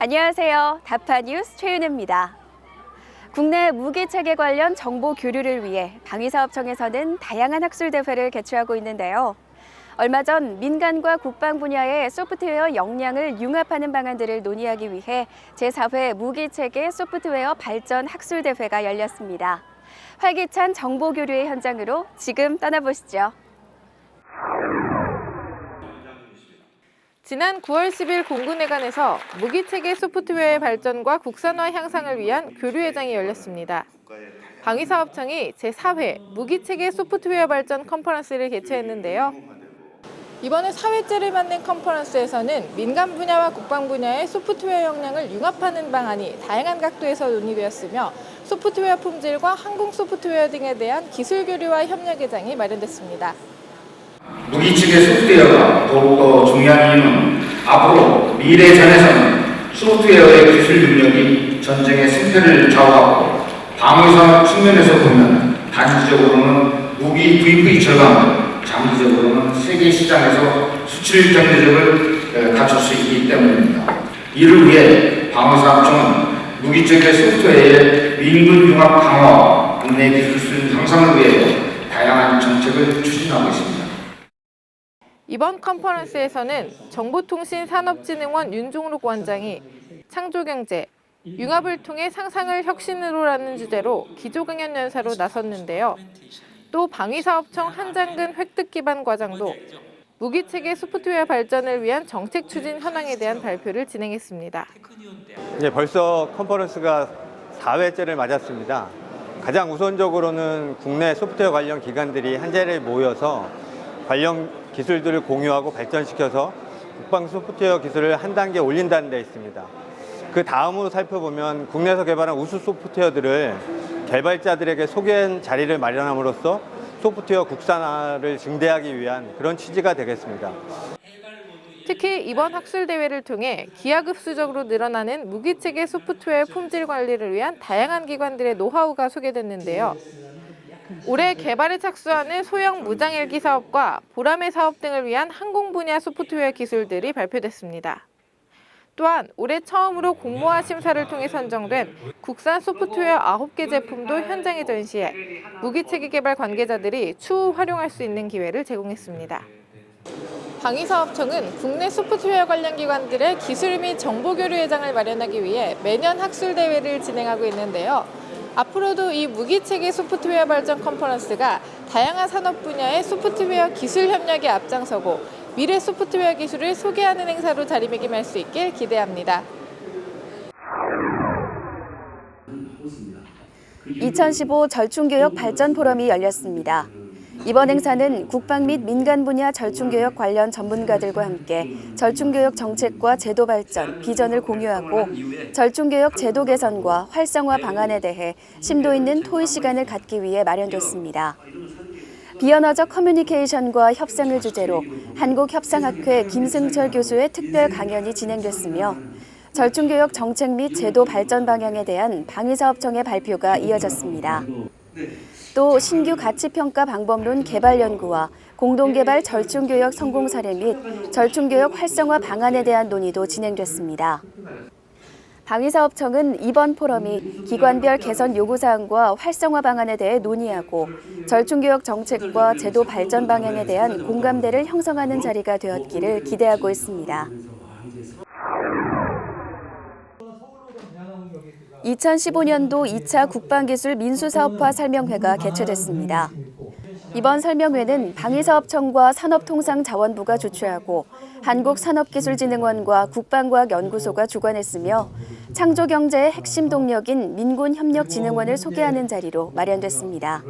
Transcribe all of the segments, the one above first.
안녕하세요. 다파뉴스 최윤혜입니다. 국내 무기체계 관련 정보 교류를 위해 방위사업청에서는 다양한 학술대회를 개최하고 있는데요. 얼마 전 민간과 국방 분야의 소프트웨어 역량을 융합하는 방안들을 논의하기 위해 제4회 무기체계 소프트웨어 발전 학술대회가 열렸습니다. 활기찬 정보 교류의 현장으로 지금 떠나보시죠. 지난 9월 10일 공군회관에서 무기체계 소프트웨어의 발전과 국산화 향상을 위한 교류회장이 열렸습니다. 방위사업청이 제4회 무기체계 소프트웨어 발전 컨퍼런스를 개최했는데요. 이번에 4회째를 맞는 컨퍼런스에서는 민간 분야와 국방 분야의 소프트웨어 역량을 융합하는 방안이 다양한 각도에서 논의되었으며 소프트웨어 품질과 항공 소프트웨어 등에 대한 기술 교류와 협력 회장이 마련됐습니다. 무기체계 소프트웨어가 더욱더 중요한 이유는 앞으로 미래전에서는 소프트웨어의 기술 능력이 전쟁의 승패를 좌우하고 방위산업 측면에서 보면 단기적으로는 무기 구입의 절감을, 장기적으로는 세계 시장에서 수출 경쟁력을 갖출 수 있기 때문입니다. 이를 위해 방위사업청은 무기체계 소프트웨어의 민군 융합 강화와 국내 기술 향상을 위해 다양한 정책을 추진하고 있습니다. 이번 컨퍼런스에서는 정보통신산업진흥원 윤종록 원장이 창조경제, 융합을 통해 상상을 혁신으로라는 주제로 기조강연 연사로 나섰는데요. 또 방위사업청 한장근 획득 기반 과장도 무기체계 소프트웨어 발전을 위한 정책 추진 현황에 대한 발표를 진행했습니다. 벌써 컨퍼런스가 4회째를 맞았습니다. 가장 우선적으로는 국내 소프트웨어 관련 기관들이 한 자리에 모여서 관련 기술들을 공유하고 발전시켜서 국방 소프트웨어 기술을 한 단계 올린다는 데 있습니다. 그 다음으로 살펴보면 국내에서 개발한 우수 소프트웨어들을 개발자들에게 소개하는 자리를 마련함으로써 소프트웨어 국산화를 증대하기 위한 그런 취지가 되겠습니다. 특히 이번 학술대회를 통해 기하급수적으로 늘어나는 무기체계 소프트웨어 품질 관리를 위한 다양한 기관들의 노하우가 소개됐는데요. 올해 개발에 착수하는 소형 무장헬기 사업과 보라매 사업 등을 위한 항공 분야 소프트웨어 기술들이 발표됐습니다. 또한 올해 처음으로 공모화 심사를 통해 선정된 국산 소프트웨어 9개 제품도 현장에 전시해 무기체계 개발 관계자들이 추후 활용할 수 있는 기회를 제공했습니다. 방위사업청은 국내 소프트웨어 관련 기관들의 기술 및 정보교류 회장을 마련하기 위해 매년 학술대회를 진행하고 있는데요. 앞으로도 이 무기체계 소프트웨어 발전 컨퍼런스가 다양한 산업 분야의 소프트웨어 기술 협력에 앞장서고 미래 소프트웨어 기술을 소개하는 행사로 자리매김할 수 있길 기대합니다. 2015 절충교역 발전 포럼이 열렸습니다. 이번 행사는 국방 및 민간 분야 절충교역 관련 전문가들과 함께 절충교역 정책과 제도 발전, 비전을 공유하고 절충교역 제도 개선과 활성화 방안에 대해 심도 있는 토의 시간을 갖기 위해 마련됐습니다. 비언어적 커뮤니케이션과 협상을 주제로 한국협상학회 김승철 교수의 특별 강연이 진행됐으며 절충교역 정책 및 제도 발전 방향에 대한 방위사업청의 발표가 이어졌습니다. 또 신규 가치평가 방법론 개발 연구와 공동개발 절충교역 성공 사례 및 절충교역 활성화 방안에 대한 논의도 진행됐습니다. 방위사업청은 이번 포럼이 기관별 개선 요구사항과 활성화 방안에 대해 논의하고 절충교역 정책과 제도 발전 방향에 대한 공감대를 형성하는 자리가 되었기를 기대하고 있습니다. 2015년도 2차 국방기술 민수사업화 설명회가 개최됐습니다. 이번 설명회는 방위사업청과 산업통상자원부가 주최하고 한국산업기술진흥원과 국방과학연구소가 주관했으며 창조경제의 핵심 동력인 민군협력진흥원을 소개하는 자리로 마련됐습니다.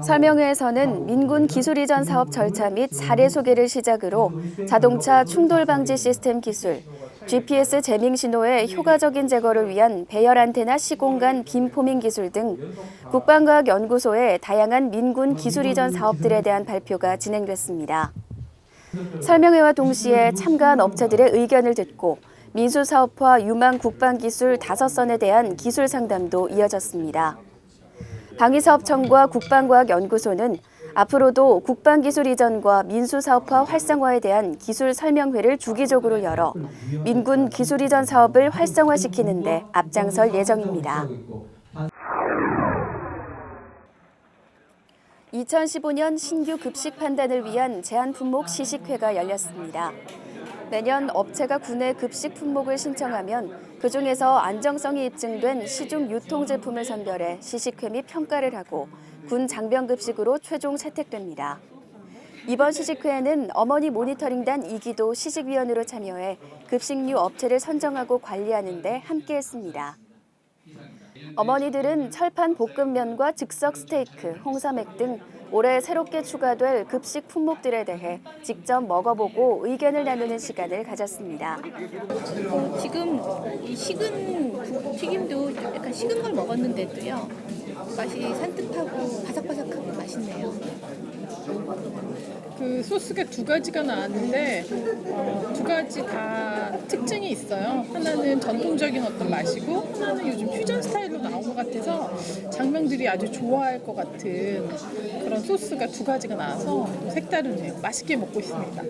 설명회에서는 민군 기술 이전 사업 절차 및 사례 소개를 시작으로 자동차 충돌 방지 시스템 기술, GPS 재밍 신호의 효과적인 제거를 위한 배열 안테나 시공간 빔 포밍 기술 등 국방과학연구소의 다양한 민군 기술 이전 사업들에 대한 발표가 진행됐습니다. 설명회와 동시에 참가한 업체들의 의견을 듣고 민수사업화 유망 국방기술 5선에 대한 기술 상담도 이어졌습니다. 방위사업청과 국방과학연구소는 앞으로도 국방기술 이전과 민수사업화 활성화에 대한 기술 설명회를 주기적으로 열어 민군 기술 이전 사업을 활성화시키는 데 앞장설 예정입니다. 2015년 신규 급식 판단을 위한 제한 품목 시식회가 열렸습니다. 매년 업체가 군에 급식 품목을 신청하면 그중에서 안정성이 입증된 시중 유통 제품을 선별해 시식회 및 평가를 하고 군 장병급식으로 최종 채택됩니다. 이번 시식회에는 어머니 모니터링단 2기도 시식위원으로 참여해 급식류 업체를 선정하고 관리하는 데 함께했습니다. 어머니들은 철판 볶음면과 즉석 스테이크, 홍삼액 등 올해 새롭게 추가될 급식 품목들에 대해 직접 먹어보고 의견을 나누는 시간을 가졌습니다. 지금 이 식은 튀김도 약간 식은 걸 먹었는데도요. 맛이 산뜻하고 바삭바삭하고 맛있네요. 그 소스가 두 가지가 나왔는데 두 가지 다 특징이 있어요. 하나는 전통적인 어떤 맛이고 하나는 요즘 퓨전 스타일로 나온 것 같아서 장병들이 아주 좋아할 것 같은 그런 소스가 두 가지가 나와서 색다르네요. 맛있게 먹고 있습니다.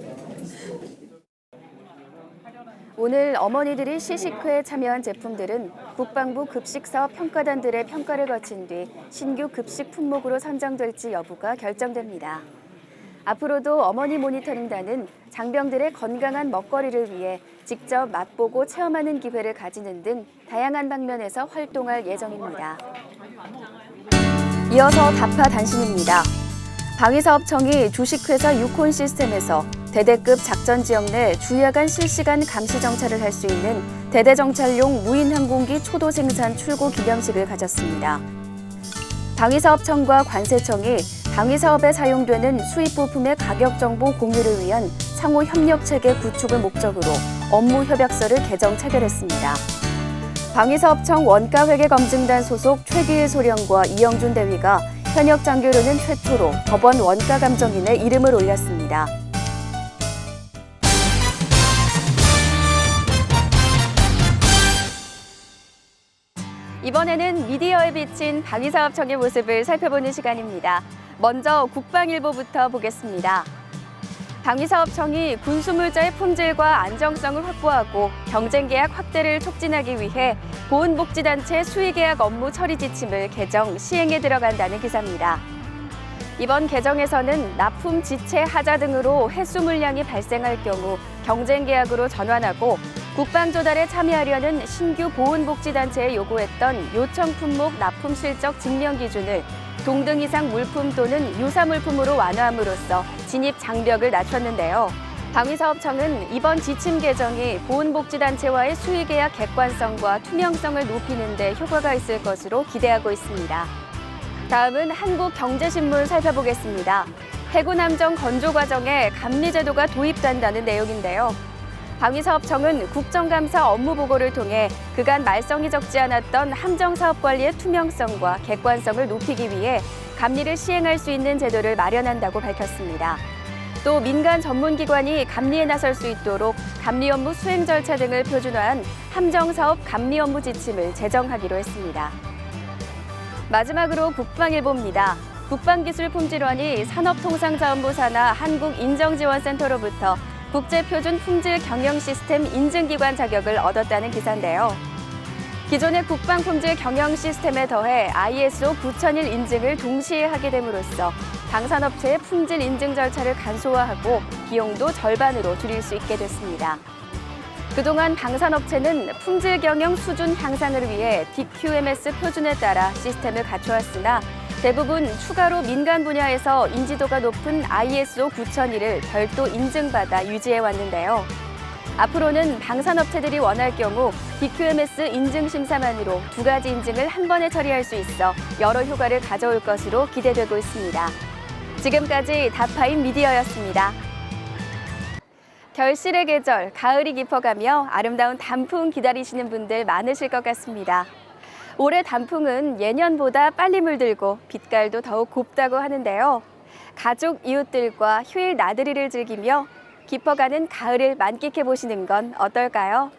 오늘 어머니들이 시식회에 참여한 제품들은 국방부 급식사업 평가단들의 평가를 거친 뒤 신규 급식 품목으로 선정될지 여부가 결정됩니다. 앞으로도 어머니 모니터링단은 장병들의 건강한 먹거리를 위해 직접 맛보고 체험하는 기회를 가지는 등 다양한 방면에서 활동할 예정입니다. 이어서 다파 단신입니다. 방위사업청이 주식회사 유콘 시스템에서 대대급 작전 지역 내 주야간 실시간 감시 정찰을 할 수 있는 대대정찰용 무인항공기 초도 생산 출고 기념식을 가졌습니다. 방위사업청과 관세청이 방위사업에 사용되는 수입 부품의 가격 정보 공유를 위한 상호 협력 체계 구축을 목적으로 업무 협약서를 개정 체결했습니다. 방위사업청 원가회계검증단 소속 최기일 소령과 이영준 대위가 현역 장교로는 최초로 법원 원가감정인의 이름을 올렸습니다. 이번에는 미디어에 비친 방위사업청의 모습을 살펴보는 시간입니다. 먼저 국방일보부터 보겠습니다. 방위사업청이 군수물자의 품질과 안정성을 확보하고 경쟁계약 확대를 촉진하기 위해 보훈복지단체 수의계약 업무 처리 지침을 개정, 시행에 들어간다는 기사입니다. 이번 개정에서는 납품 지체 하자 등으로 횟수 물량이 발생할 경우 경쟁계약으로 전환하고 국방조달에 참여하려는 신규 보훈복지단체에 요구했던 요청 품목 납품 실적 증명 기준을 동등 이상 물품 또는 유사 물품으로 완화함으로써 진입 장벽을 낮췄는데요. 방위사업청은 이번 지침 개정이 보훈복지단체와의 수의계약 객관성과 투명성을 높이는 데 효과가 있을 것으로 기대하고 있습니다. 다음은 한국경제신문 살펴보겠습니다. 해군 함정 건조 과정에 감리제도가 도입된다는 내용인데요. 방위사업청은 국정감사 업무보고를 통해 그간 말썽이 적지 않았던 함정사업 관리의 투명성과 객관성을 높이기 위해 감리를 시행할 수 있는 제도를 마련한다고 밝혔습니다. 또 민간 전문기관이 감리에 나설 수 있도록 감리 업무 수행 절차 등을 표준화한 함정사업 감리 업무 지침을 제정하기로 했습니다. 마지막으로 국방일보입니다. 국방기술품질원이 산업통상자원부 산하 한국인정지원센터로부터 국제표준 품질 경영 시스템 인증기관 자격을 얻었다는 기사인데요. 기존의 국방품질 경영 시스템에 더해 ISO 9001 인증을 동시에 하게 됨으로써 방산업체의 품질 인증 절차를 간소화하고 비용도 절반으로 줄일 수 있게 됐습니다. 그동안 방산업체는 품질 경영 수준 향상을 위해 DQMS 표준에 따라 시스템을 갖춰왔으나 대부분 추가로 민간 분야에서 인지도가 높은 ISO 9001을 별도 인증받아 유지해 왔는데요. 앞으로는 방산업체들이 원할 경우 DQMS 인증 심사만으로 두 가지 인증을 한 번에 처리할 수 있어 여러 효과를 가져올 것으로 기대되고 있습니다. 지금까지 다파인 미디어였습니다. 결실의 계절, 가을이 깊어가며 아름다운 단풍 기다리시는 분들 많으실 것 같습니다. 올해 단풍은 예년보다 빨리 물들고 빛깔도 더욱 곱다고 하는데요. 가족, 이웃들과 휴일 나들이를 즐기며 깊어가는 가을을 만끽해 보시는 건 어떨까요?